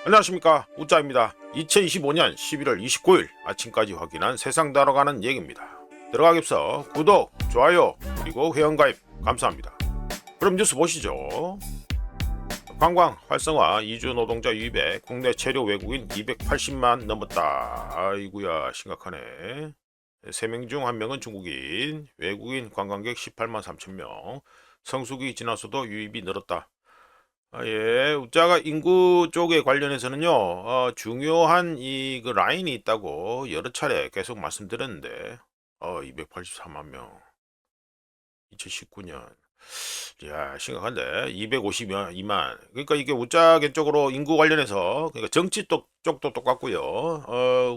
안녕하십니까, 우짜입니다. 2025년 11월 29일 아침까지 확인한 세상 돌아가는 얘기입니다. 들어가기 앞서 구독, 좋아요, 그리고 회원가입 감사합니다. 그럼 뉴스 보시죠. 관광 활성화, 이주 노동자 유입에 국내 체류 외국인 280만 넘었다. 아이구야, 심각하네. 3명 중 1명은 중국인, 외국인 관광객 18만 3천 명. 성수기 지나서도 유입이 늘었다. 예, 우짜가 인구 쪽에 관련해서는요, 중요한 그 라인이 있다고 여러 차례 계속 말씀드렸는데, 284만 명, 2019년. 야, 심각한데, 252만. 그러니까 이게 우짜겐 쪽으로 인구 관련해서, 그러니까 정치 쪽도 똑같고요,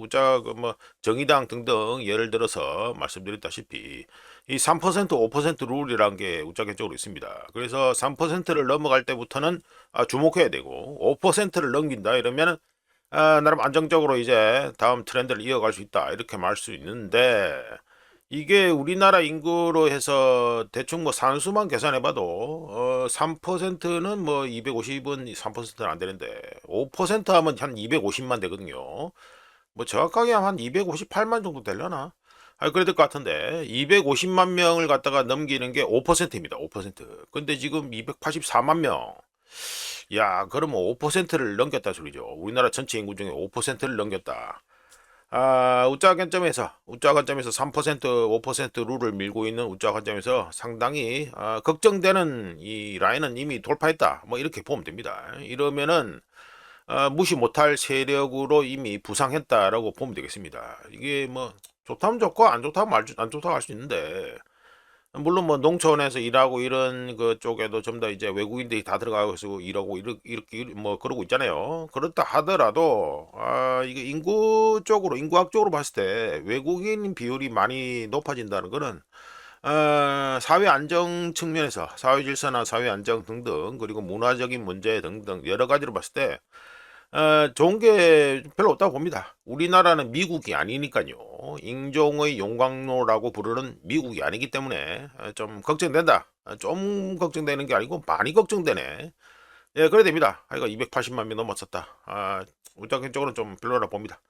우짜, 뭐, 정의당 등등 예를 들어서 말씀드렸다시피, 이 3%, 5% 룰이라는 게 우짜겐 쪽으로 있습니다. 그래서 3%를 넘어갈 때부터는 주목해야 되고, 5%를 넘긴다 이러면은 나름 안정적으로 이제 다음 트렌드를 이어갈 수 있다 이렇게 말할 수 있는데, 이게 우리나라 인구로 해서 대충 뭐 산수만 계산해봐도 3%는 뭐 250은 3%는 안 되는데 5% 하면 한 250만 되거든요. 뭐 정확하게 한 258만 정도 되려나? 그래야 될 것 같은데 250만 명을 갖다가 넘기는 게 5%입니다. 5%. 근데 지금 284만 명. 야, 그러면 5%를 넘겼다 소리죠. 우리나라 전체 인구 중에 5%를 넘겼다. 우짜 관점에서 3%, 5% 룰을 밀고 있는 우짜 관점에서 상당히 걱정되는 이 라인은 이미 돌파했다. 뭐 이렇게 보면 됩니다. 이러면은 무시 못할 세력으로 이미 부상했다라고 보면 되겠습니다. 이게 뭐 좋다면 좋고 안 좋다면 안 좋다고 할 수 있는데, 물론 뭐 농촌에서 일하고 이런 그 쪽에도 좀 더 이제 외국인들이 다 들어가서 일하고 이렇게 뭐 그러고 있잖아요. 그렇다 하더라도 이게 인구학적으로 봤을 때 외국인 비율이 많이 높아진다는 거는 사회 안정 측면에서 사회 질서나 사회 안정 등등, 그리고 문화적인 문제 등등 여러 가지로 봤을 때 좋은 게 별로 없다고 봅니다. 우리나라는 미국이 아니니까요. 인종의 용광로라고 부르는 미국이 아니기 때문에 좀 걱정된다. 좀 걱정되는 게 아니고 많이 걱정되네. 예, 그래 됩니다. 이거 280만 명 넘었었다. 우리적으로는 좀 별로라 봅니다.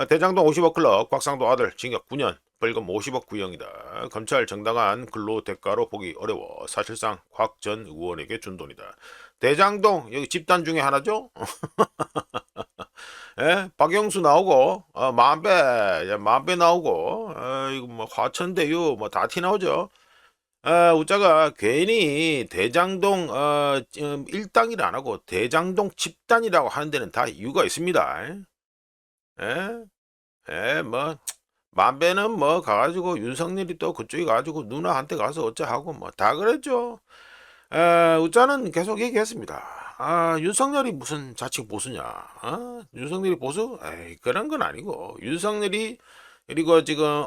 대장동 50억 클럽 곽상도 아들 징역 9년, 벌금 50억 구형이다. 검찰 정당한 근로 대가로 보기 어려워 사실상 곽 전 의원에게 준 돈이다. 대장동 여기 집단 중에 하나죠? 예? 박영수 나오고 만배, 예, 만배 나오고 이거 뭐 화천대유 뭐 다 티 나오죠. 우짜가 괜히 대장동 일당이라 안 하고 대장동 집단이라고 하는 데는 다 이유가 있습니다. 예? 예, 뭐 만배는 뭐 가가지고 윤석열이 또 그쪽에 가가지고 누나한테 가서 어쩌하고 뭐 다 그랬죠. 우짜는 계속 얘기했습니다. 윤석열이 무슨 자칭 보수냐? 윤석열이 보수? 에이, 그런 건 아니고 윤석열이, 그리고 지금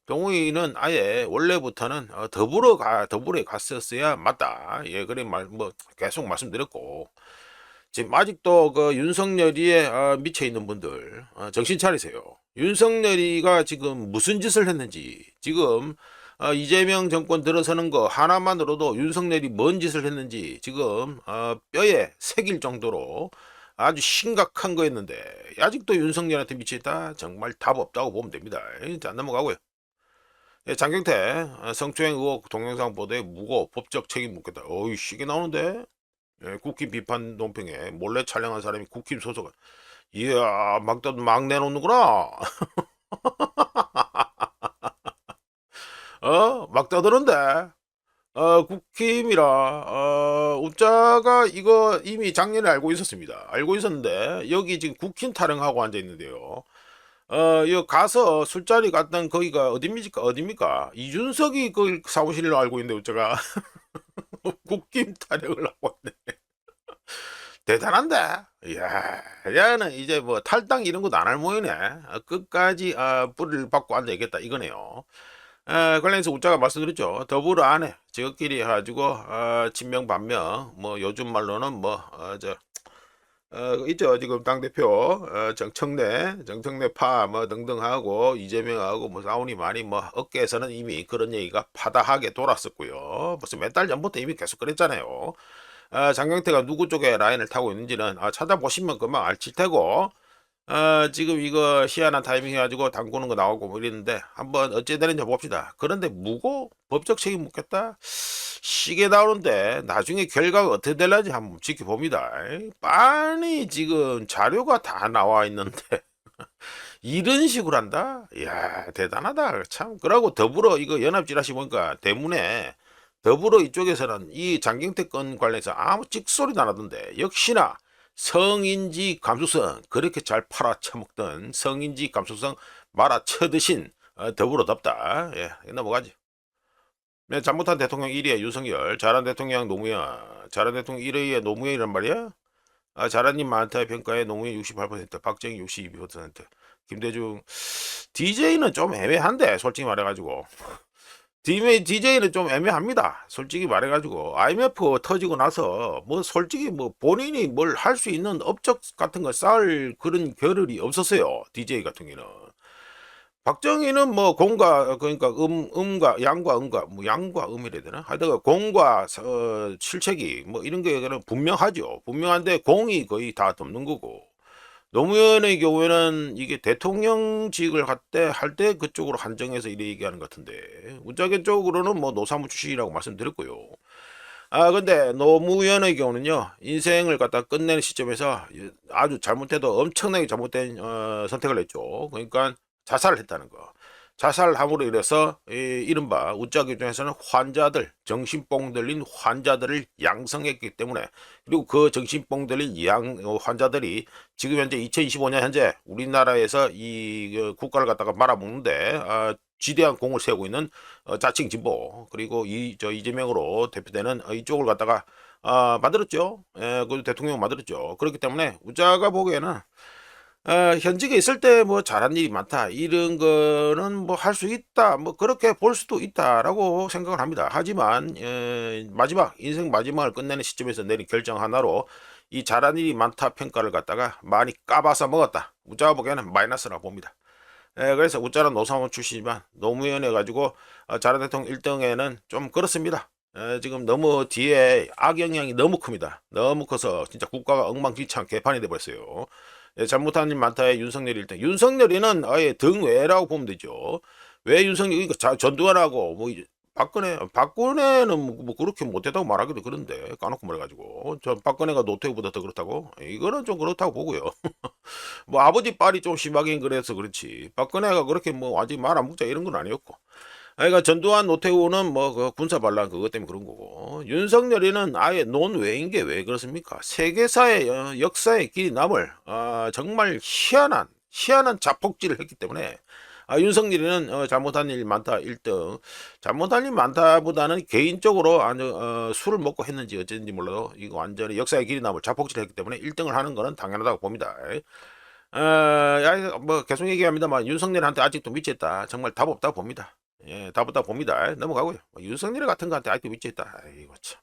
동의는 아예 원래부터는 더불어에 갔었어야 맞다. 예, 그래 뭐 계속 말씀드렸고, 지금 아직도 그 윤석열이에 미쳐 있는 분들 정신 차리세요. 윤석열이가 지금 무슨 짓을 했는지, 지금 이재명 정권 들어서는 거 하나만으로도 윤석열이 뭔 짓을 했는지 지금 뼈에 새길 정도로 아주 심각한 거였는데 아직도 윤석열한테 미쳐있다. 정말 답 없다고 보면 됩니다. 자, 넘어가고요. 예, 장경태 성추행 의혹 동영상 보도에 무고 법적 책임 묻겠다. 어이, 시계 나오는데. 예, 국힘 비판 논평에 몰래 촬영한 사람이 국힘 소속. 이야, 막 내놓는구나. 막 떠드는데. 국힘이라, 우짜가 이거 이미 작년에 알고 있었습니다. 알고 있었는데, 여기 지금 국힘 타령하고 앉아 있는데요. 이거 가서 술자리 갔던 거기가 어딥니까? 이준석이 그 사무실로 알고 있는데, 우짜가. 국힘 타령을 하고 있네. 대단한데? 이야, 야는 이제 뭐 탈당 이런 것도 안 할 모이네. 끝까지 뿌리를 받고 앉아있겠다 이거네요. 관련해서 우짜가 말씀드렸죠. 더불어 안에 저끼리 해가지고 친명 반명, 뭐 요즘 말로는 있죠. 지금 당대표 정청래파 뭐 등등하고 이재명하고 뭐 싸우니 많이 뭐 업계에서는 이미 그런 얘기가 파다하게 돌았었고요. 벌써 몇 달 전부터 이미 계속 그랬잖아요. 장경태가 누구 쪽에 라인을 타고 있는지는 찾아보시면 금방 알칠 테고, 지금 이거 희한한 타이밍 해가지고 당구는 거 나오고 뭐 이랬는데 한번 어찌 되는지 봅시다. 그런데 법적 책임 묻겠다? 시계 나오는데 나중에 결과가 어떻게 될지 한번 지켜봅니다. 빤히 지금 자료가 다 나와 있는데 이런 식으로 한다? 이야, 대단하다. 참. 그러고 더불어 이거 연합지라시 보니까 대문에 더불어 이쪽에서는 이 장경태 건 관련해서 아무 찍소리도 안 하던데 역시나 성인지 감수성 그렇게 잘 팔아쳐먹던 성인지 감수성 말아쳐드신 더불어답다. 예, 넘어가지. 네, 잘못한 대통령 1위에 윤석열, 잘한 대통령 노무현, 잘한 대통령 1위에 노무현이란 말이야? 잘한님 많다의 평가에 노무현 68%, 박정희 62%, 김대중, DJ는 좀 애매한데, 솔직히 말해가지고. DJ는 좀 애매합니다. 솔직히 말해가지고. IMF 터지고 나서, 뭐, 솔직히 뭐, 본인이 뭘 할 수 있는 업적 같은 거 쌓을 그런 겨를이 없었어요. DJ 같은 경우는. 박정희는 뭐 공과 그러니까 음과 양과 음과 뭐 양과 음이래야 되나? 하여튼 공과 실책이 뭐 이런 게 분명하죠. 분명한데 공이 거의 다 덮는 거고. 노무현의 경우에는 이게 대통령직을 할 때 그쪽으로 한정해서 이래 얘기하는 것 같은데 우짜게 쪽으로는 뭐 노사모 출신이라고 말씀드렸고요. 근데 노무현의 경우는요 인생을 갖다 끝내는 시점에서 아주 잘못해도 엄청나게 잘못된 선택을 했죠. 그러니까 자살을 했다는 거. 자살함으로 인해서 이른바 우짜 기준에서는 환자들, 정신병 들린 환자들을 양성했기 때문에 그리고 그 정신병 들린 환자들이 지금 현재 2025년 현재 우리나라에서 이 국가를 갖다가 말아먹는데 지대한 공을 세우고 있는 자칭 진보 그리고 이재명으로 대표되는 이쪽을 갖다가 만들었죠. 그 대통령 만들었죠. 그렇기 때문에 우짜가 보기에는 현직에 있을 때 뭐 잘한 일이 많다 이런 거는 뭐 할 수 있다 뭐 그렇게 볼 수도 있다라고 생각을 합니다. 하지만 마지막 인생 마지막을 끝내는 시점에서 내린 결정 하나로 이 잘한 일이 많다 평가를 갖다가 많이 까봐서 먹었다. 우짜가 보기에는 마이너스라고 봅니다. 그래서 우짜는 노사모 출신이지만 노무현 해가지고 잘한 대통령 1등에는 좀 그렇습니다. 지금 너무 뒤에 악영향이 너무 큽니다. 너무 커서 진짜 국가가 엉망진창 개판이 돼버렸어요. 잘못한 일 많다에 윤석열 1등. 윤석열이는 아예 등외라고 보면 되죠. 왜 윤석열, 이거 전두환하고, 뭐, 박근혜는 뭐 그렇게 못했다고 말하기도 그런데, 까놓고 말해가지고. 저 박근혜가 노태우보다 더 그렇다고? 이거는 좀 그렇다고 보고요. 뭐 아버지 빨이 좀 심하긴 그래서 그렇지. 박근혜가 그렇게 뭐 완전히 말 안 묻자 이런 건 아니었고. 그러니까 전두환 노태우는 뭐 그 군사 반란 그것 때문에 그런 거고 윤석열이는 아예 논외인 게 왜 그렇습니까? 세계사의 역사의 길이 남을 정말 희한한 자폭질을 했기 때문에 윤석열이는 잘못한 일 많다 1등 잘못한 일 많다보다는 개인적으로 술을 먹고 했는지 어쨌는지 몰라도 이거 완전히 역사의 길이 남을 자폭질을 했기 때문에 1등을 하는 거는 당연하다고 봅니다. 뭐 계속 얘기합니다만 윤석열한테 아직도 미쳤다 정말 답 없다고 봅니다. 예, 답부터 봅니다. 넘어가고요. 윤석열 같은 거한테 아직도 위치했다. 아이고 참.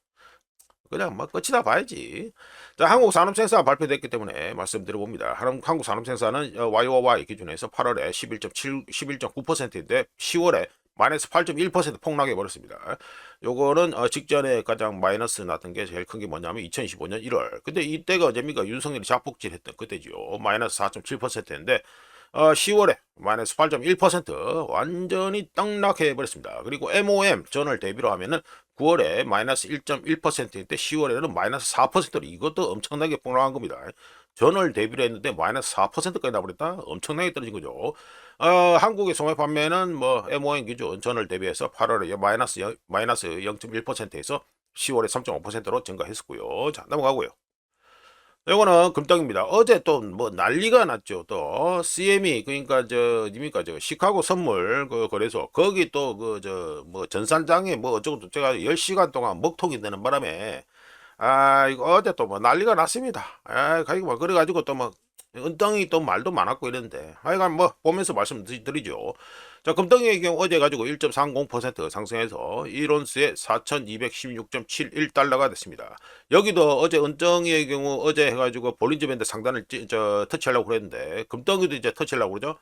그냥 뭐 끝이다 봐야지. 자, 한국 산업생산 발표됐기 때문에 말씀드려봅니다. 한국 산업생산은 YOY 기준에서 8월에 11.9%인데 10월에 마이너스 8.1% 폭락해 버렸습니다. 요거는 직전에 가장 마이너스 났던 게 제일 큰 게 뭐냐면 2025년 1월. 근데 이때가 언제입니까? 윤석열이 자폭질 했던 그때죠. 마이너스 4.7%인데 10월에 마이너스 8.1% 완전히 떡락해 버렸습니다. 그리고 MOM 전월 대비로 하면은 9월에 마이너스 1.1%인데 10월에는 마이너스 4%로 이것도 엄청나게 폭락한 겁니다. 전월 대비로 했는데 마이너스 4%까지 나버렸다. 엄청나게 떨어진 거죠. 한국의 소매 판매는 뭐 MOM 기준 전월 대비해서 8월에 마이너스 0.1%에서 10월에 3.5%로 증가했었고요. 자, 넘어가고요. 이거는 금덩입니다. 어제 또 뭐 난리가 났죠. 또 CME 그러니까 닙니까 시카고 선물 그 거래소 거기 또 뭐 전산장에 뭐 어쩌고 제가 10시간 동안 먹통이 되는 바람에 이거 어제 또 뭐 난리가 났습니다. 가지고 뭐 그래가지고 또 뭐 은덩이 또 말도 많았고 이랬는데 하여간 뭐 보면서 말씀드리죠. 자, 금덩이의 경우 어제 가지고 1.30% 상승해서 1온스에 4,216.71달러가 됐습니다. 여기도 어제 은덩이의 경우 어제 해가지고 볼린저 밴드 상단을 터치하려고 그랬는데 금덩이도 이제 터치하려고 그러죠.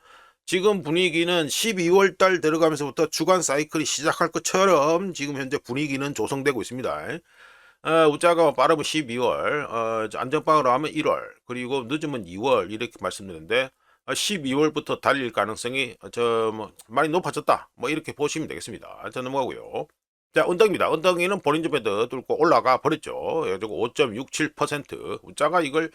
지금 분위기는 12월 달 들어가면서부터 주간 사이클이 시작할 것처럼 지금 현재 분위기는 조성되고 있습니다. 우짜가 빠르면 12월, 안전빵으로 하면 1월, 그리고 늦으면 2월 이렇게 말씀드렸는데 12월부터 달릴 가능성이 뭐 많이 높아졌다. 뭐 이렇게 보시면 되겠습니다. 자, 넘어가고요. 자, 언덕입니다. 언덕이는 볼린저 밴드 뚫고 올라가 버렸죠. 그래가지고 5.67%. 우짜가 이걸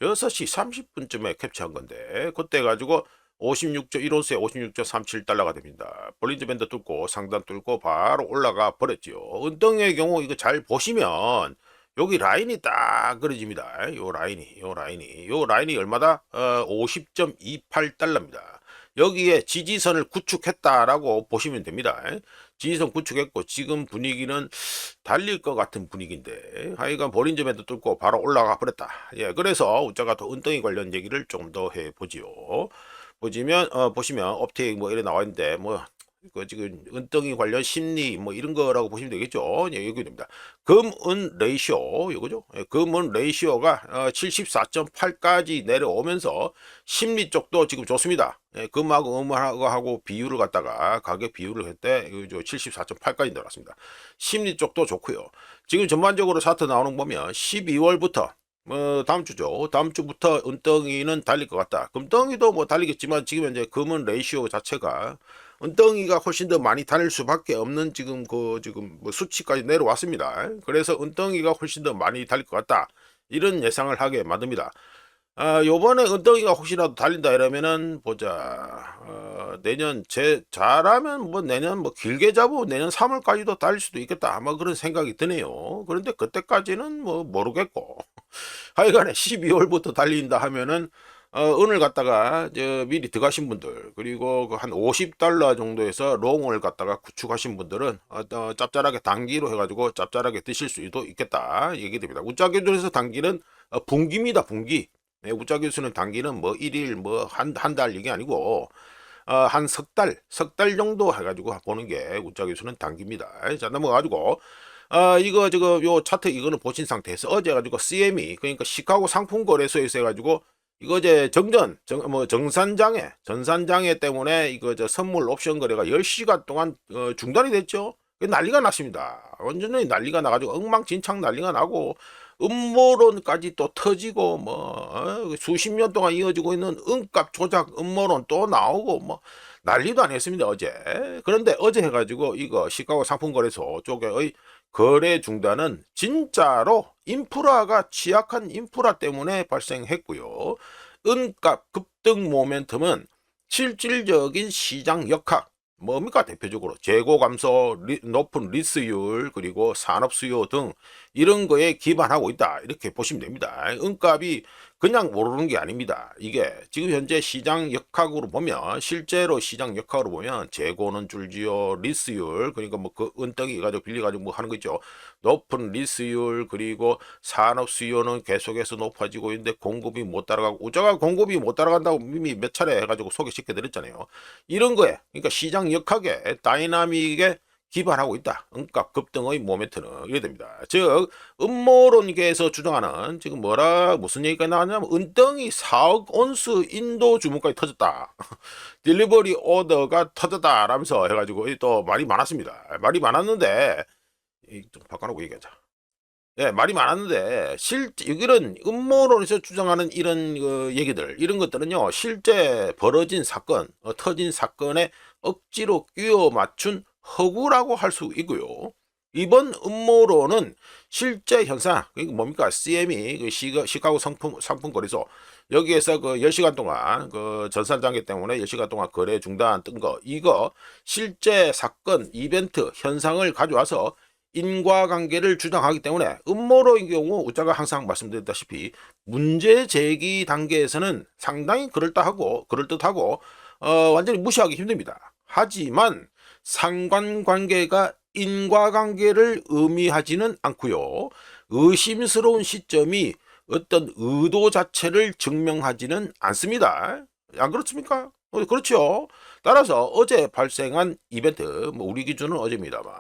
6시 30분쯤에 캡처한 건데 그때 가지고 56.1온스에 56.37달러가 됩니다. 볼린저 밴드 뚫고 상단 뚫고 바로 올라가 버렸죠. 은덩의 경우 이거 잘 보시면 여기 라인이 딱 그려집니다. 요 라인이 얼마다? 50.28달러입니다. 여기에 지지선을 구축했다라고 보시면 됩니다. 지지선 구축했고 지금 분위기는 달릴 것 같은 분위기인데 하여간 볼린저 밴드 뚫고 바로 올라가 버렸다. 예, 그래서 우짜가 더 은덩이 관련 얘기를 좀 더 해보지요. 보시면 업테이크 뭐 이래 나와 있는데 뭐 그 지금 은덩이 관련 심리 뭐 이런 거라고 보시면 되겠죠. 예, 여기 됩니다. 금은 레이시오 이거죠. 예, 금은 레이시오가 74.8까지 내려오면서 심리 쪽도 지금 좋습니다. 예, 금하고 음하고 비율을 갖다가 가격 비율을 할때 74.8까지 내려왔습니다. 심리 쪽도 좋고요. 지금 전반적으로 차트 나오는 거 보면 12월부터 다음 주죠. 다음 주부터 은덩이는 달릴 것 같다. 금덩이도 뭐 달리겠지만 지금 현재 금은 레이시오 자체가 은덩이가 훨씬 더 많이 달릴 수밖에 없는 지금 뭐 수치까지 내려왔습니다. 그래서 은덩이가 훨씬 더 많이 달릴 것 같다. 이런 예상을 하게 만듭니다. 요번에 은덩이가 혹시라도 달린다 이러면은 보자. 내년 잘하면 뭐 내년 뭐 길게 잡으면 내년 3월까지도 달릴 수도 있겠다. 아마 그런 생각이 드네요. 그런데 그때까지는 뭐 모르겠고. 하여간에 12월부터 달린다 하면은 은을 갖다가 미리 들어가신 분들 그리고 한 50달러 정도에서 롱을 갖다가 구축하신 분들은 짭짤하게 단기로 해가지고 짭짤하게 드실 수도 있겠다 얘기됩니다. 우짜 기준에서 단기는 분기입니다. 분기. 네, 우짜 기준은 단기는 뭐 1일 뭐 한 달 이게 아니고 한 석 달 정도 해가지고 보는 게 우짜 기준은 단기입니다. 자, 넘어가가지고 이거 지금 요 차트 이거는 보신 상태에서 어제 가지고 CME 그러니까 시카고 상품거래소에서 해가지고 이거 이제 전산장애 때문에 이거 선물 옵션 거래가 10시간 동안 중단이 됐죠. 난리가 났습니다. 완전히 난리가 나가지고 엉망진창 난리가 나고 음모론까지 또 터지고 수십 년 동안 이어지고 있는 은값 조작 음모론 또 나오고 뭐 난리도 아니었습니다 어제. 그런데 어제 해가지고 이거 시카고 상품거래소 쪽의 거래 중단은 진짜로 인프라가 취약한 인프라 때문에 발생했고요. 은값 급등 모멘텀은 실질적인 시장 역학 뭡니까? 대표적으로 재고 감소, 높은 리스율, 그리고 산업 수요 등 이런 거에 기반하고 있다. 이렇게 보시면 됩니다. 은값이 그냥 오르는 게 아닙니다. 이게 지금 현재 시장 역학으로 보면 실제로 시장 역학으로 보면 재고는 줄지요, 리스율 그러니까 뭐 그 은덩이 가지고 빌려가지고 뭐 하는 거 있죠. 높은 리스율 그리고 산업 수요는 계속해서 높아지고 있는데 공급이 못 따라가고 우자가 공급이 못 따라간다고 이미 몇 차례 해가지고 소개시켜 드렸잖아요. 이런 거에 그러니까 시장 역학에 다이나믹에 기반하고 있다. 은값 급등의 모멘트는 이래 됩니다. 즉 음모론계에서 주장하는 지금 무슨 얘기가 나왔냐면 은덩이 4억 온스 인도 주문까지 터졌다. 딜리버리 오더가 터졌다 라면서 해가지고 또 말이 많았습니다. 말이 많았는데 좀 바꿔놓고 얘기하자. 예, 말이 많았는데 이런 음모론에서 주장하는 이런 얘기들 이런 것들은요 실제 벌어진 사건 터진 사건에 억지로 끼워 맞춘 허구라고 할 수 있고요. 이번 음모론은 실제 현상 뭡니까? CME 시카고 상품거래소 여기에서 10시간 동안 전산장애 때문에 10시간 동안 거래 중단 뜬 거 이거 실제 사건 이벤트 현상을 가져와서 인과관계를 주장하기 때문에 음모론의 경우 우자가 항상 말씀드렸다시피 문제 제기 단계에서는 상당히 그럴듯하고 완전히 무시하기 힘듭니다. 하지만 상관관계가 인과관계를 의미하지는 않고요. 의심스러운 시점이 어떤 의도 자체를 증명하지는 않습니다. 안 그렇습니까? 그렇죠. 따라서 어제 발생한 이벤트, 뭐 우리 기준은 어제입니다만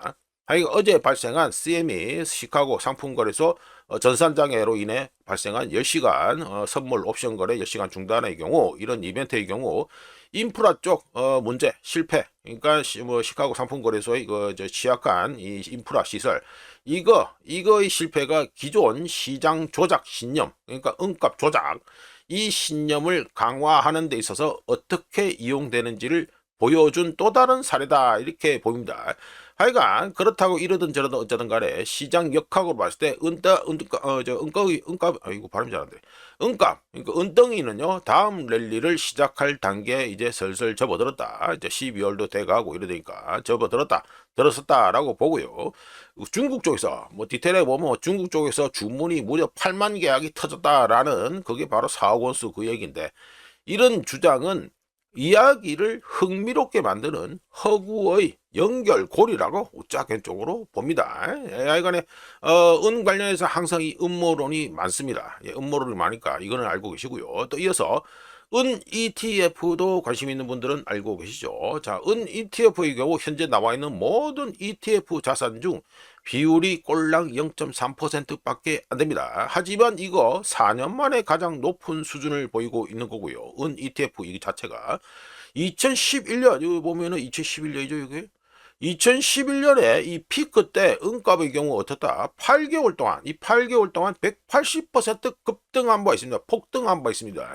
어제 발생한 CME 시카고 상품거래소 전산장애로 인해 발생한 10시간 선물 옵션 거래 10시간 중단의 경우 이런 이벤트의 경우 인프라 쪽 문제 실패. 그러니까 뭐 시카고 상품거래소의 저 취약한 이 인프라 시설 이거의 실패가 기존 시장 조작 신념, 그러니까 은값 조작 이 신념을 강화하는 데 있어서 어떻게 이용되는지를 보여준 또 다른 사례다 이렇게 보입니다. 하여간 그렇다고 이러든 저러든 어쩌든 간에 시장 역학으로 봤을 때 이거 발음이 잘 안 돼. 은값, 그러니까 은덩이는요 다음 랠리를 시작할 단계에 이제 슬슬 접어들었다. 이제 12월도 돼가고 이러니까 접어들었다, 들었었다라고 보고요. 중국 쪽에서 뭐 디테일에 보면 중국 쪽에서 주문이 무려 8만 계약이 터졌다라는 그게 바로 4억 원수 그 얘기인데, 이런 주장은 이야기를 흥미롭게 만드는 허구의 연결고리라고 우짜겐 쪽으로 봅니다. 하여간에 은 관련해서 항상 이 음모론이 많습니다. 예, 음모론이 많으니까 이거는 알고 계시고요. 또 이어서 은 ETF도 관심 있는 분들은 알고 계시죠. 자, 은 ETF의 경우 현재 나와 있는 모든 ETF 자산 중 비율이 꼴랑 0.3%밖에 안 됩니다. 하지만 이거 4년 만에 가장 높은 수준을 보이고 있는 거고요. 은 ETF 이 자체가 2011년, 여기 보면은 2011년이죠, 이게. 2011년에 이 피크 때 은값의 경우 어떻다? 8개월 동안, 이 8개월 동안 180% 급등한 바 있습니다. 폭등한 바 있습니다.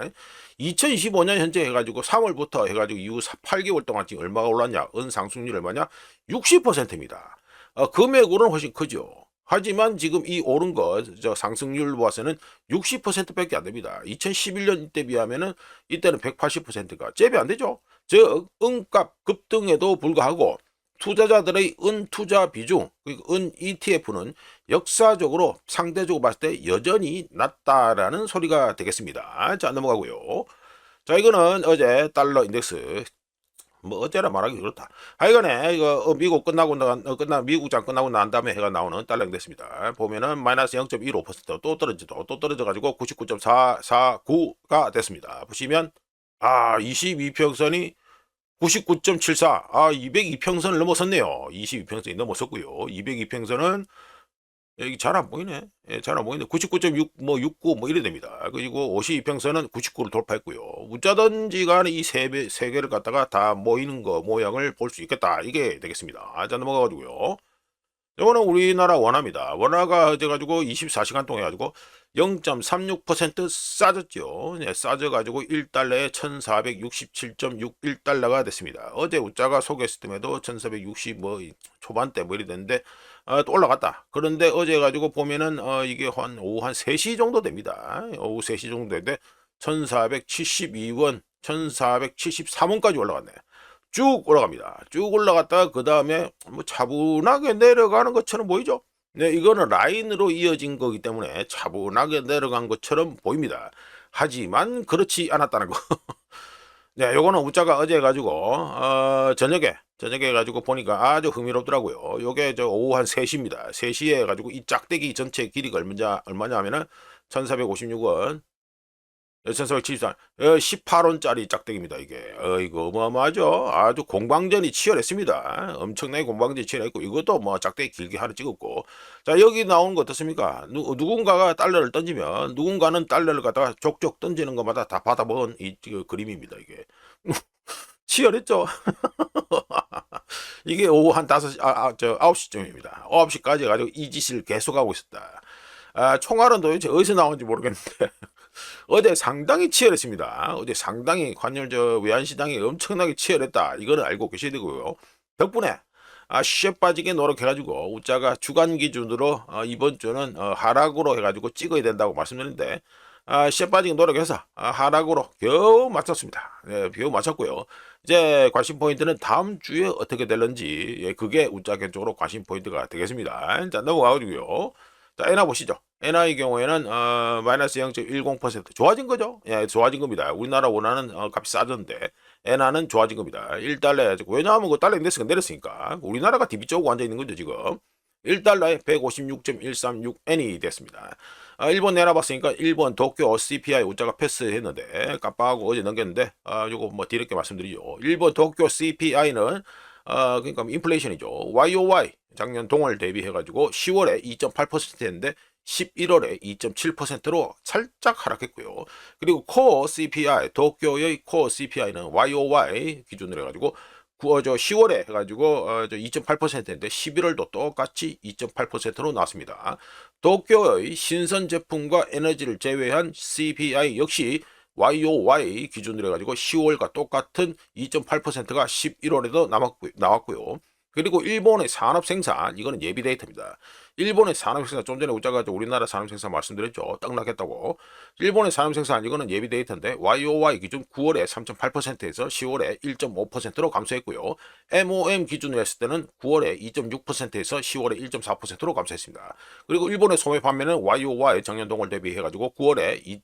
2025년 현재 해가지고 3월부터 해가지고 이후 8개월 동안 지금 얼마가 올랐냐? 은 상승률 얼마냐? 60%입니다. 금액으로는 훨씬 크죠. 하지만 지금 이 오른 저 상승률 봐서는 60%밖에 안 됩니다. 2011년 이때 비하면은 이때는 180%가 제비 안 되죠. 즉 은값 급등에도 불구하고 투자자들의 은 투자 비중, 은 ETF는 역사적으로 상대적으로 봤을 때 여전히 낮다라는 소리가 되겠습니다. 자, 넘어가고요. 자, 이거는 어제 달러 인덱스, 뭐 어제라 말하기 그렇다. 하여간에 이거 미국 미국장 끝나고 난 다음에 해가 나오는 달러 인덱스입니다. 보면은 마이너스 0.15%또 떨어지도 또 떨어져 가지고 99.449가 됐습니다. 보시면 22평선이 99.74, 202평선을 넘어섰네요. 22평선이 넘어섰고요. 202평선은 여기 잘 안 보이네. 예, 잘 안 보이네. 99.6, 뭐 69, 뭐 이래 됩니다. 그리고 52평선은 99를 돌파했고요. 어쩌든지 간에 이 세 개를 갖다가 다 모이는 거 모양을 볼 수 있겠다. 이게 되겠습니다. 자, 넘어가가지고요. 이거는 우리나라 원화입니다. 원화가 돼가지고 24시간 동안 해가지고 0.36% 싸졌죠. 네, 싸져가지고 1달러에 1467.61달러가 됐습니다. 어제 우짜가 소개했을 때에도 1460 뭐 초반대 뭐 이래 됐는데 또 올라갔다. 그런데 어제 가지고 보면은 이게 오후 한 3시 정도 됩니다. 오후 3시 정도 되는데 1472원, 1473원까지 올라갔네. 쭉 올라갑니다. 쭉 올라갔다가 그 다음에 뭐 차분하게 내려가는 것처럼 보이죠? 네, 이거는 라인으로 이어진 거기 때문에 차분하게 내려간 것처럼 보입니다. 하지만 그렇지 않았다는 거. 네, 요거는 우짜가 어제 해가지고 저녁에 해가지고 보니까 아주 흥미롭더라고요. 요게 저 오후 한 3시입니다. 3시에 해가지고 이 짝대기 전체 길이가 얼마냐 하면은 1456원, 1474, 18원짜리 짝대기입니다, 이게. 이거 어마어마하죠? 아주 공방전이 치열했습니다. 엄청나게 공방전이 치열했고, 이것도 뭐 짝대기 길게 하나 찍었고. 자, 여기 나오는 거 어떻습니까? 누군가가 달러를 던지면, 누군가는 달러를 갖다가 족족 던지는 것마다 다 받아먹은 이 그림입니다, 이게. 치열했죠? 이게 오후 한 9시쯤입니다. 9시까지 해가지고 이 짓을 계속하고 있었다. 총알은 도대체 어디서 나온지 모르겠는데. 어제 상당히 치열했습니다. 어제 상당히 환율 외환시장이 엄청나게 치열했다. 이거는 알고 계셔야 되고요. 덕분에 쉐 빠지게 노력해가지고 우짜가 주간 기준으로 이번 주는 하락으로 해가지고 찍어야 된다고 말씀드렸는데 쉐 빠지게 노력해서 하락으로 겨우 맞췄습니다. 네, 겨우 맞췄고요. 이제 관심 포인트는 다음 주에 어떻게 될런지, 예, 그게 우짜겐 쪽으로 관심 포인트가 되겠습니다. 자, 넘어가가지고요. 자, 엔화 보시죠. 엔화의 경우에는 마이너스 0.10% 좋아진 거죠. 예, 좋아진 겁니다. 우리나라 원화는 값이 싸졌는데 엔화는 좋아진 겁니다. 1달러에 왜냐하면 그 달러 인덱스가 내렸으니까 우리나라가 디비 쪼고 앉아 있는 거죠 지금. 1달러에 156.136엔이 됐습니다. 일본 내놔봤으니까 일본 도쿄 CPI 우짜가 패스했는데 깜빡하고 어제 넘겼는데 요거 뭐 뒤늦게 말씀드리죠. 일본 도쿄 CPI는 그러니까 인플레이션이죠. YOY 작년 동월 대비해가지고 10월에 2.8%였는데 11월에 2.7%로 살짝 하락했고요. 그리고 코어 CPI, 도쿄의 코어 CPI는 YOY 기준으로 해가지고 10월에 해가지고 2.8%인데 11월도 똑같이 2.8%로 나왔습니다. 도쿄의 신선 제품과 에너지를 제외한 CPI 역시 YOY 기준으로 해가지고 10월과 똑같은 2.8%가 11월에도 나왔고요. 그리고 일본의 산업 생산, 이거는 예비 데이터입니다. 일본의 산업 생산, 좀 전에 우자가 우리나라 산업 생산 말씀드렸죠. 떡락했다고. 일본의 산업 생산, 이거는 예비 데이터인데 YOY 기준 9월에 3.8%에서 10월에 1.5%로 감소했고요. MOM 기준으로 했을 때는 9월에 2.6%에서 10월에 1.4%로 감소했습니다. 그리고 일본의 소매 판매는 YOY 작년 동월 대비해가지고 9월에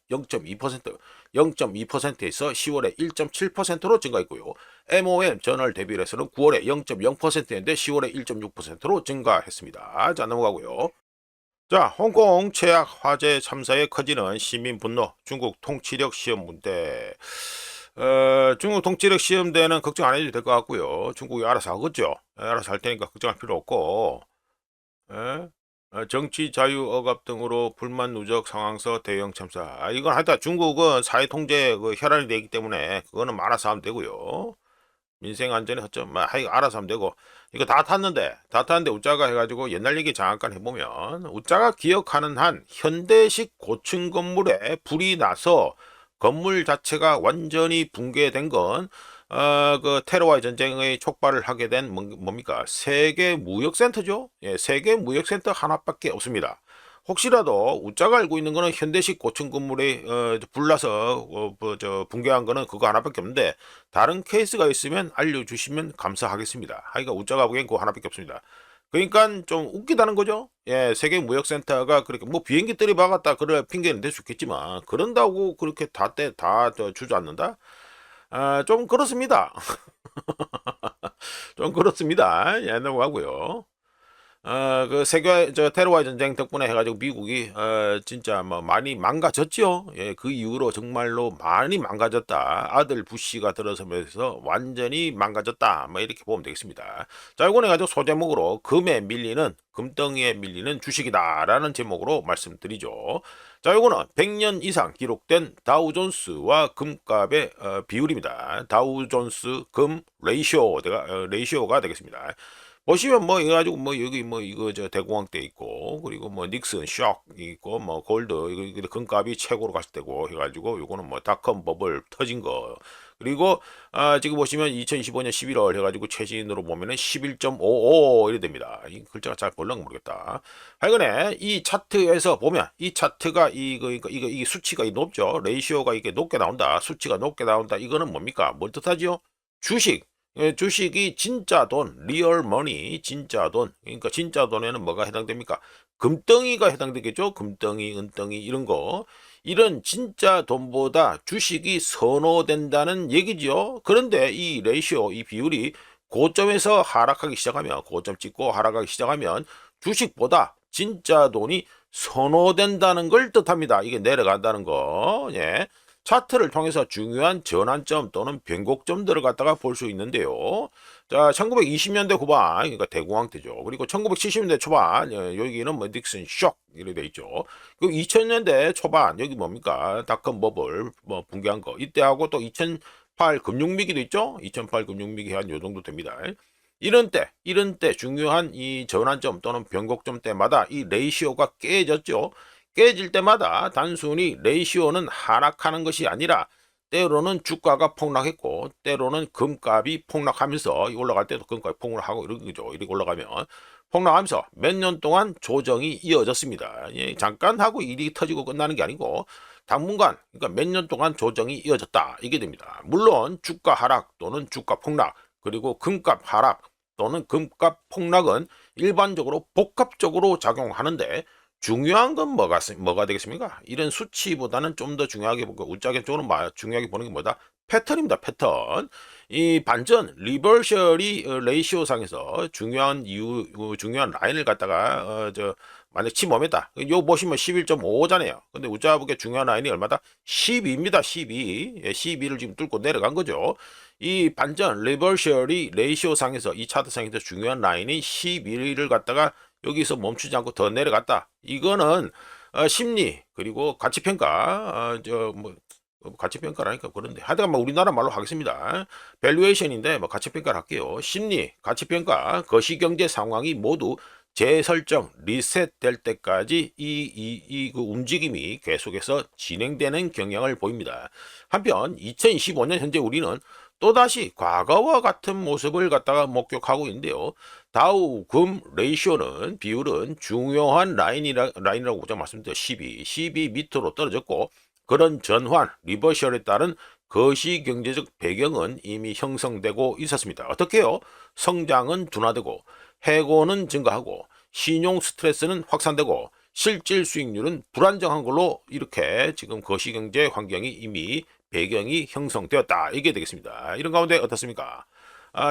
0.2%에서 10월에 1.7%로 증가했고요. MOM 전월 대비해서는 9월에 0.0%인데 10월에 1.6%로 증가했습니다. 자, 넘어가고요. 자, 홍콩 최악 화재 참사에 커지는 시민 분노, 중국 통치력 시험 문제. 중국 통치력 시험대는 걱정 안 해도 될 것 같고요. 중국이 알아서 하겠죠. 알아서 할 테니까 걱정할 필요 없고. 에? 정치 자유 억압 등으로 불만 누적 상황서 대형 참사. 이건 하여튼 중국은 사회 통제 그 혈안이 되기 때문에 그거는 알아서 하면 되고요. 민생 안전에 허점, 알아서 하면 되고. 이거 다 탔는데 우짜가 해가지고 옛날 얘기 잠깐 해보면 우짜가 기억하는 한 현대식 고층 건물에 불이 나서 건물 자체가 완전히 붕괴된 건 그 테러와의 전쟁의 촉발을 하게 된 뭡니까? 세계 무역센터죠. 예, 세계 무역센터 하나밖에 없습니다. 혹시라도 우짜가 알고 있는 거는 현대식 고층 건물에 불나서 붕괴한 거는 그거 하나밖에 없는데 다른 케이스가 있으면 알려주시면 감사하겠습니다. 하여가 우짜가 보기엔 그거 하나밖에 없습니다. 그러니까 좀 웃기다는 거죠. 예, 세계 무역센터가 그렇게 뭐 비행기 들이박았다 그럴 핑계는 될 수 있겠지만 그런다고 그렇게 다 주저앉는다? 좀 그렇습니다. 좀 그렇습니다. 예, 넘어가고요. 그 세계 테러와의 전쟁 덕분에 해가지고 미국이 진짜 뭐 많이 망가졌죠. 예, 그 이후로 정말로 많이 망가졌다. 아들 부시가 들어서면서 완전히 망가졌다. 뭐 이렇게 보면 되겠습니다. 자, 이거는 해가지고 소제목으로 금덩이에 밀리는 주식이다라는 제목으로 말씀드리죠. 자, 이거는 100년 이상 기록된 다우존스와 금값의 비율입니다. 다우존스 금 레이쇼가 되겠습니다. 보시면 뭐 이거 가지고 뭐 여기 뭐 이거 대공황 때 있고 그리고 뭐 닉슨 쇼크 있고 뭐 골드 이거 금값이 최고로 갔을 때고 해가지고 요거는 뭐 닷컴 버블 터진 거 그리고 지금 보시면 2025년 11월 해가지고 최신으로 보면은 11.55 이래 됩니다. 이 글자가 잘 볼랑 모르겠다. 하여간에 이 차트에서 보면 이 차트가 이거 수치가 높죠. 레이시오가 이게 높게 나온다. 수치가 높게 나온다. 이거는 뭡니까? 뭘 뜻하지요? 주식. 예, 주식이 진짜 돈, 리얼 머니, 진짜 돈. 그러니까 진짜 돈에는 뭐가 해당됩니까? 금덩이가 해당되겠죠? 금덩이, 은덩이 이런 거. 이런 진짜 돈보다 주식이 선호된다는 얘기죠. 그런데 이 레이시오, 이 비율이 고점에서 하락하기 시작하면, 고점 찍고 하락하기 시작하면 주식보다 진짜 돈이 선호된다는 걸 뜻합니다. 이게 내려간다는 거. 예. 차트를 통해서 중요한 전환점 또는 변곡점들을 갖다가 볼 수 있는데요. 자, 1920년대 후반, 그러니까 대공황 때죠. 그리고 1970년대 초반, 여기는 뭐 닉슨 쇼크 이렇게 돼 있죠. 그리고 2000년대 초반, 여기 뭡니까? 닷컴 버블 뭐 붕괴한 거. 이때하고 또 2008 금융위기도 있죠. 2008 금융위기 한 요 정도 됩니다. 이런 때 중요한 이 전환점 또는 변곡점 때마다 이 레이시오가 깨졌죠. 깨질 때마다 단순히 레이시오는 하락하는 것이 아니라 때로는 주가가 폭락했고 때로는 금값이 폭락하면서 올라갈 때도 금값이 폭락하고 이런 거죠. 이렇게 올라가면 폭락하면서 몇 년 동안 조정이 이어졌습니다. 예, 잠깐 하고 일이 터지고 끝나는 게 아니고 당분간 그러니까 몇 년 동안 조정이 이어졌다 이게 됩니다. 물론 주가 하락 또는 주가 폭락 그리고 금값 하락 또는 금값 폭락은 일반적으로 복합적으로 작용하는데 중요한 건 뭐가 되겠습니까? 이런 수치보다는 좀 더 중요하게 보고 우짜게 쪽으로 중요하게 보는 게 뭐다? 패턴입니다. 패턴. 이 반전 리버셜이 레이시오 상에서 중요한 라인을 갖다가 만약 침범했다. 요 보시면 11.55잖아요. 근데 우짜 보기에 중요한 라인이 얼마다? 12입니다. 12. 예, 12를 지금 뚫고 내려간 거죠. 이 반전 리버셜이 레이시오 상에서 이 차트 상에서 중요한 라인이 12를 갖다가 여기서 멈추지 않고 더 내려갔다. 이거는 심리 그리고 가치평가 가치평가라니까 그런데 하여간 뭐 우리나라 말로 하겠습니다. 밸류에이션인데 뭐 가치평가를 할게요. 심리, 가치평가, 거시경제 상황이 모두 재설정, 리셋될 때까지 그 움직임이 계속해서 진행되는 경향을 보입니다. 한편 2025년 현재 우리는 또다시 과거와 같은 모습을 갖다가 목격하고 있는데요. 다우 금 레이쇼는 비율은 중요한 라인이라고 제가 말씀드렸죠. 12 밑으로 떨어졌고 그런 전환, 리버셜에 따른 거시경제적 배경은 이미 형성되고 있었습니다. 어떻게요? 성장은 둔화되고 해고는 증가하고 신용 스트레스는 확산되고 실질 수익률은 불안정한 걸로 이렇게 지금 거시경제 환경이 이미 배경이 형성되었다. 이게 되겠습니다. 이런 가운데 어떻습니까?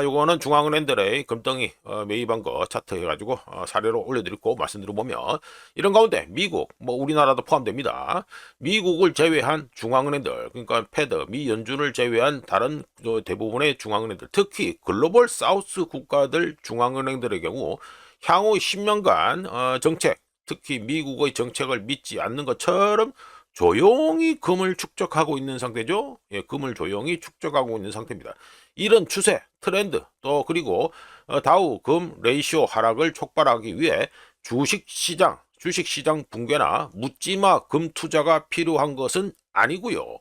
요거는 중앙은행들의 금덩이 매입한 거 차트 해가지고 사례로 올려드리고 말씀드려보면 이런 가운데 미국 뭐 우리나라도 포함됩니다. 미국을 제외한 중앙은행들 그러니까 패드 미 연준을 제외한 다른 대부분의 중앙은행들 특히 글로벌 사우스 국가들 중앙은행들의 경우 향후 10년간 정책 특히 미국의 정책을 믿지 않는 것처럼 조용히 금을 축적하고 있는 상태죠. 예, 금을 조용히 축적하고 있는 상태입니다. 이런 추세, 트렌드, 또 그리고 다우 금 레이쇼 하락을 촉발하기 위해 주식시장 붕괴나 묻지마 금 투자가 필요한 것은 아니고요.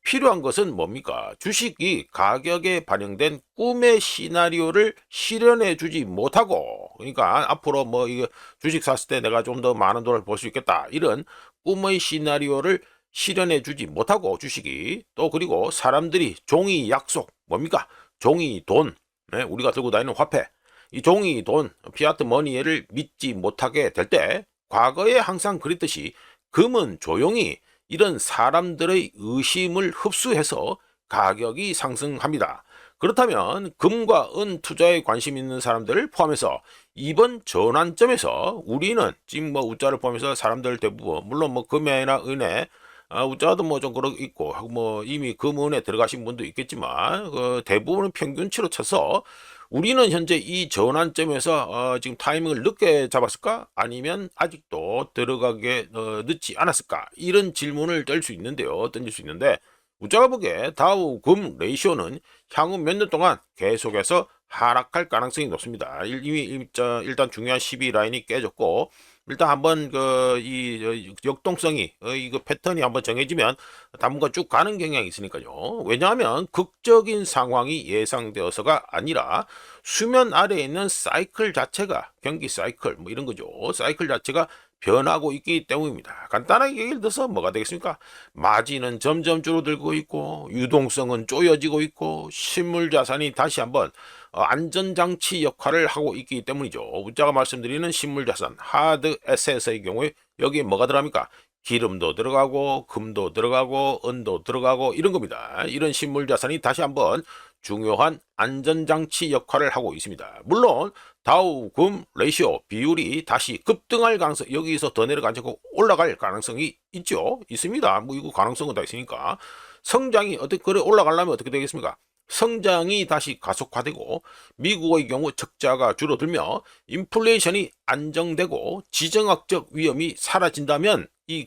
필요한 것은 뭡니까? 주식이 가격에 반영된 꿈의 시나리오를 실현해 주지 못하고, 그러니까 앞으로 뭐 이거 주식 샀을 때 내가 좀 더 많은 돈을 벌 수 있겠다. 이런 꿈의 시나리오를 실현해 주지 못하고 주식이 또 그리고 사람들이 종이 약속 뭡니까? 종이 돈, 네, 우리가 들고 다니는 화폐, 이 종이 돈, 피아트 머니를 믿지 못하게 될 때 과거에 항상 그랬듯이 금은 조용히 이런 사람들의 의심을 흡수해서 가격이 상승합니다. 그렇다면 금과 은 투자에 관심 있는 사람들을 포함해서 이번 전환점에서 우리는 지금 뭐 우자를 포함해서 사람들 대부분 물론 뭐 금이나 은에 우자도 뭐 좀 그렇 있고 뭐 이미 금은에 들어가신 분도 있겠지만 대부분은 평균치로 쳐서 우리는 현재 이 전환점에서 지금 타이밍을 늦게 잡았을까? 아니면 아직도 들어가게 늦지 않았을까? 이런 질문을 던질 수 있는데 우자가 보기에 다우 금 레이쇼는 향후 몇 년 동안 계속해서 하락할 가능성이 높습니다. 이미 일단 중요한 12 라인이 깨졌고 일단 한번 이 역동성이 이거 패턴이 한번 정해지면 당분간 쭉 가는 경향이 있으니까요. 왜냐하면 극적인 상황이 예상되어서가 아니라 수면 아래에 있는 사이클 자체가 경기 사이클 뭐 이런 거죠. 사이클 자체가 변하고 있기 때문입니다. 간단하게 예를 들어서 뭐가 되겠습니까? 마진은 점점 줄어들고 있고 유동성은 쪼여지고 있고 실물 자산이 다시 한번 안전장치 역할을 하고 있기 때문이죠. 우자가 말씀드리는 실물자산, 하드 에셋의 경우에 여기에 뭐가 들어갑니까? 기름도 들어가고 금도 들어가고 은도 들어가고 이런 겁니다. 이런 실물자산이 다시 한번 중요한 안전장치 역할을 하고 있습니다. 물론 다우 금 레이쇼 비율이 다시 급등할 가능성 여기서 더 내려가지 않고 올라갈 가능성이 있습니다. 뭐 이거 가능성은 다 있으니까 성장이 어떻게 그래 올라가려면 어떻게 되겠습니까? 성장이 다시 가속화되고 미국의 경우 적자가 줄어들며 인플레이션이 안정되고 지정학적 위험이 사라진다면 이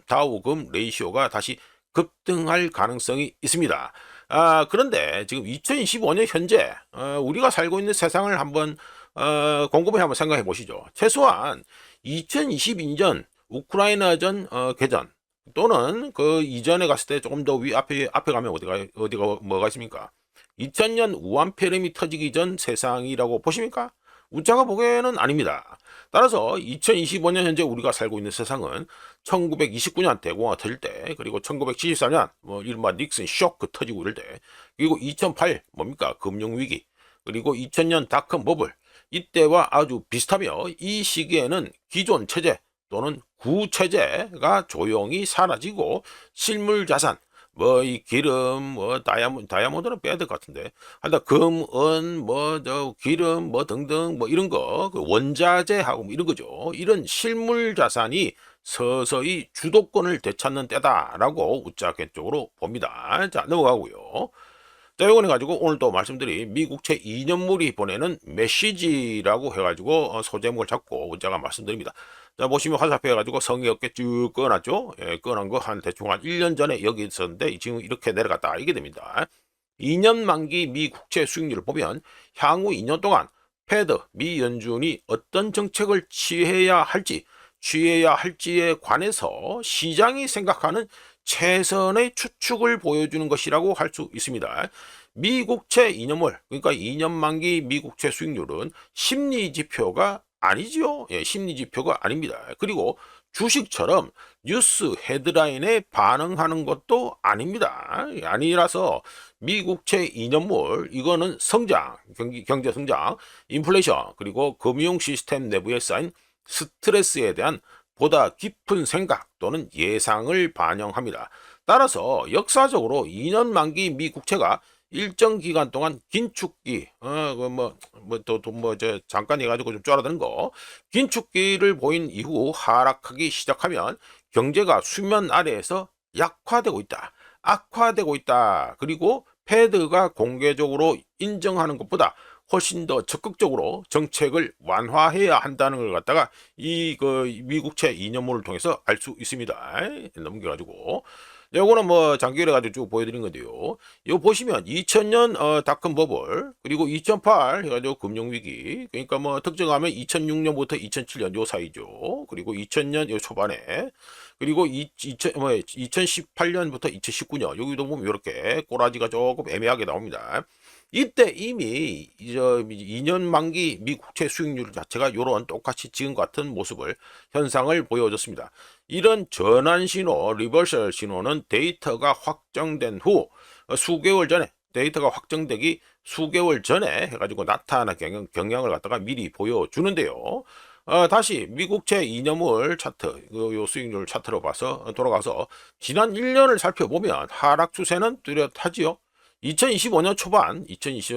다우 금 레이쇼가 다시 급등할 가능성이 있습니다. 그런데 지금 2025년 현재 우리가 살고 있는 세상을 한번 곰곰이 한번 생각해 보시죠. 최소한 2022년 우크라이나전 개전 또는 그 이전에 갔을 때 조금 더 앞에 가면 어디가 뭐가 있습니까? 2000년 우한폐렴이 터지기 전 세상이라고 보십니까? 우자가 보기에는 아닙니다. 따라서 2025년 현재 우리가 살고 있는 세상은 1929년 대공황 터질 때 그리고 1974년 뭐 이른바 닉슨 쇼크 터지고 이럴 때 그리고 2008 뭡니까 금융위기 그리고 2000년 닷컴 버블 이때와 아주 비슷하며 이 시기에는 기존 체제 또는 구체제가 조용히 사라지고 실물 자산 뭐 이 기름 뭐 다이아몬드는 빼야 될 것 같은데 하여튼 금, 은, 뭐 저 기름 뭐 등등 뭐 이런 거 그 원자재하고 뭐 이런 거죠. 이런 실물 자산이 서서히 주도권을 되찾는 때다라고 우짜겐 쪽으로 봅니다. 자 넘어가고요. 자, 요건 해가지고 오늘 또 말씀드린 미국채 2년물이 보내는 메시지라고 해가지고 소제목을 잡고 제가 말씀드립니다. 자, 보시면 화살표 해가지고 성의 없게 쭉 꺼놨죠. 예, 꺼난 거 대충 한 1년 전에 여기 있었는데 지금 이렇게 내려갔다 이게 됩니다. 2년 만기 미 국채 수익률을 보면 향후 2년 동안 패드 미 연준이 어떤 정책을 취해야 할지에 관해서 시장이 생각하는 최선의 추측을 보여주는 것이라고 할 수 있습니다. 미국채 2년물, 그러니까 2년 만기 미국채 수익률은 심리지표가 아니지요. 예, 심리지표가 아닙니다. 그리고 주식처럼 뉴스 헤드라인에 반응하는 것도 아닙니다. 아니라서 미국채 2년물, 이거는 성장, 경제 성장, 인플레이션, 그리고 금융 시스템 내부에 쌓인 스트레스에 대한 보다 깊은 생각 또는 예상을 반영합니다. 따라서 역사적으로 2년 만기 미 국채가 일정 기간 동안 긴축기, 잠깐 해가지고 좀 쫄아드는 거, 긴축기를 보인 이후 하락하기 시작하면 경제가 수면 아래에서 약화되고 있다, 악화되고 있다. 그리고 패드가 공개적으로 인정하는 것보다 훨씬 더 적극적으로 정책을 완화해야 한다는 걸 갖다가 미국채 2년물을 통해서 알 수 있습니다. 넘겨가지고 요거는 뭐 장기를 가지고 쭉 보여드린 건데요. 이거 보시면 2000년 닷컴 버블, 그리고 2008 해가지고 금융위기, 그러니까 뭐 특정하면 2006년부터 2007년 요 사이죠. 그리고 2000년 요 초반에, 그리고 2018년부터 2019년 여기도 보면 이렇게 꼬라지가 조금 애매하게 나옵니다. 이때 이미 2년 만기 미 국채 수익률 자체가 이런 똑같이 지금 같은 모습을 현상을 보여줬습니다. 이런 전환 신호, 리버설 신호는 데이터가 확정된 후 수개월 전에, 데이터가 확정되기 수개월 전에 해가지고 나타나는 경향을 갖다가 미리 보여주는데요. 다시 미국채 2년물 차트, 요 수익률 차트로 돌아가서 지난 1년을 살펴보면 하락 추세는 뚜렷하지요. 2025년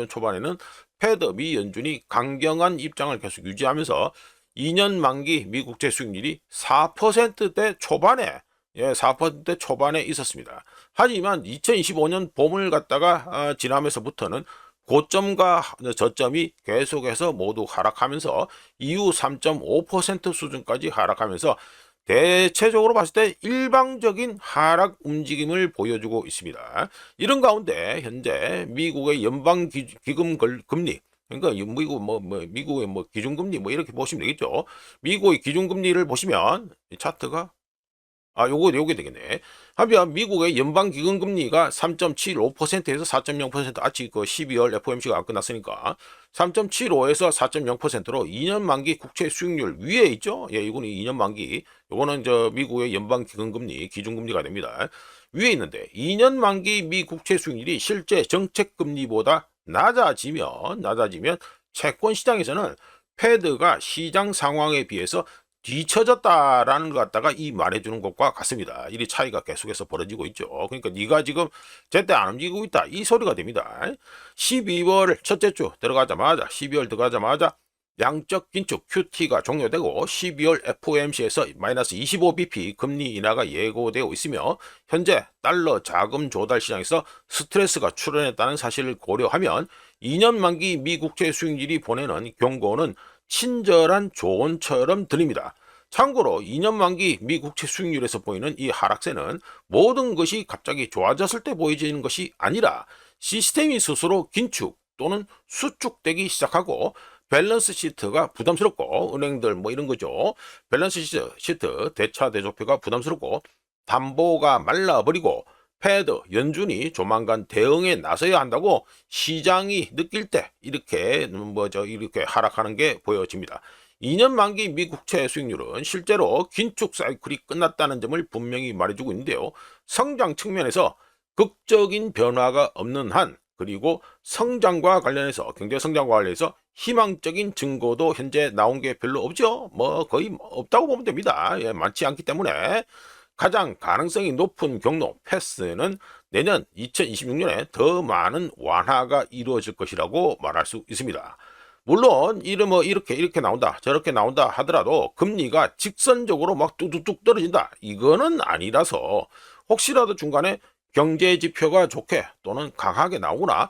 초반에는 패드 미 연준이 강경한 입장을 계속 유지하면서 2년 만기 미국채 수익률이 4%대 초반에, 4%대 초반에 있었습니다. 하지만 2025년 봄을 갖다가 지나면서부터는 고점과 저점이 계속해서 모두 하락하면서 이후 3.5% 수준까지 하락하면서 대체적으로 봤을 때 일방적인 하락 움직임을 보여주고 있습니다. 이런 가운데 현재 미국의 연방 기금 금리, 그러니까 미국의 기준금리 이렇게 보시면 되겠죠. 미국의 기준금리를 보시면 차트가 요게 되겠네. 하면 미국의 연방기금금리가 3.75%에서 4.0%, 아직 12월 FOMC가 안 끝났으니까 3.75에서 4.0%로 2년 만기 국채 수익률 위에 있죠. 예, 이거는 2년 만기, 요거는 미국의 연방기금금리, 기준금리가 됩니다. 위에 있는데 2년 만기 미 국채 수익률이 실제 정책금리보다 낮아지면 채권 시장에서는 패드가 시장 상황에 비해서 뒤처졌다라는 것 갖다가 이 말해주는 것과 같습니다. 이 차이가 계속해서 벌어지고 있죠. 그러니까 네가 지금 제때 안 움직이고 있다, 이 소리가 됩니다. 12월 첫째 주 들어가자마자, 12월 들어가자마자 양적 긴축 QT가 종료되고 12월 FOMC에서 마이너스 25bp 금리 인하가 예고되어 있으며 현재 달러 자금 조달 시장에서 스트레스가 출현했다는 사실을 고려하면 2년 만기 미국채 수익률이 보내는 경고는 친절한 조언처럼 들립니다. 참고로 2년 만기 미 국채 수익률에서 보이는 이 하락세는 모든 것이 갑자기 좋아졌을 때 보여지는 것이 아니라 시스템이 스스로 긴축 또는 수축되기 시작하고 밸런스 시트가 부담스럽고, 은행들 이런 거죠. 밸런스 시트 대차 대조표가 부담스럽고 담보가 말라버리고 패드 연준이 조만간 대응에 나서야 한다고 시장이 느낄 때 이렇게 하락하는 게 보여집니다. 2년 만기 미국채 수익률은 실제로 긴축 사이클이 끝났다는 점을 분명히 말해주고 있는데요. 성장 측면에서 극적인 변화가 없는 한, 그리고 성장과 관련해서, 경제 성장과 관련해서 희망적인 증거도 현재 나온 게 별로 없죠. 거의 없다고 보면 됩니다. 예, 많지 않기 때문에 가장 가능성이 높은 경로 패스는 내년 2026년에 더 많은 완화가 이루어질 것이라고 말할 수 있습니다. 물론 이렇게 나온다 저렇게 나온다 하더라도 금리가 직선적으로 막 뚝뚝뚝 떨어진다, 이거는 아니라서 혹시라도 중간에 경제 지표가 좋게 또는 강하게 나오거나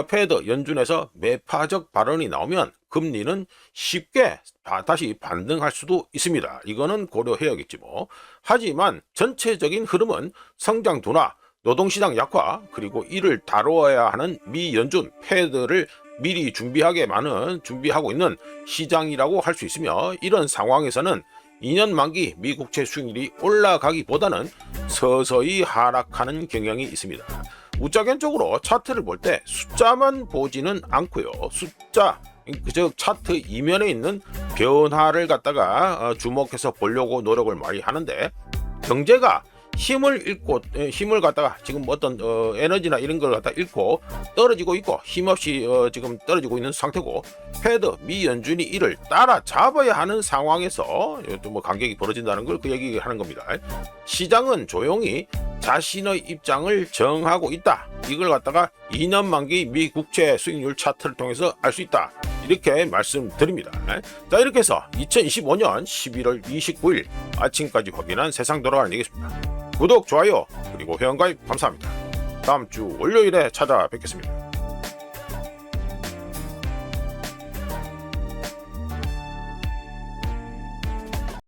패드 연준에서 매파적 발언이 나오면 금리는 쉽게 다시 반등할 수도 있습니다. 이거는 고려해야겠지 뭐. 하지만 전체적인 흐름은 성장 둔화, 노동시장 약화, 그리고 이를 다루어야 하는 미 연준 패드를 미리 준비하고 있는 시장이라고 할 수 있으며, 이런 상황에서는 2년 만기 미 국채 수익률이 올라가기보다는 서서히 하락하는 경향이 있습니다. 우짜견적으로 차트를 볼 때 숫자만 보지는 않고요. 숫자, 즉 차트 이면에 있는 변화를 갖다가 주목해서 보려고 노력을 많이 하는데, 경제가 힘을 갖다가 지금 어떤 에너지나 이런 걸 갖다 잃고 떨어지고 있고 힘없이 지금 떨어지고 있는 상태고, 패드 미 연준이 이를 따라잡아야 하는 상황에서 또 뭐 간격이 벌어진다는 걸 그 얘기하는 겁니다. 시장은 조용히 자신의 입장을 정하고 있다. 이걸 갖다가 2년 만기 미 국채 수익률 차트를 통해서 알 수 있다. 이렇게 말씀드립니다. 자, 이렇게 해서 2025년 11월 29일 아침까지 확인한 세상 돌아가는 얘기입니다. 구독, 좋아요, 그리고 회원가입 감사합니다. 다음 주 월요일에 찾아뵙겠습니다.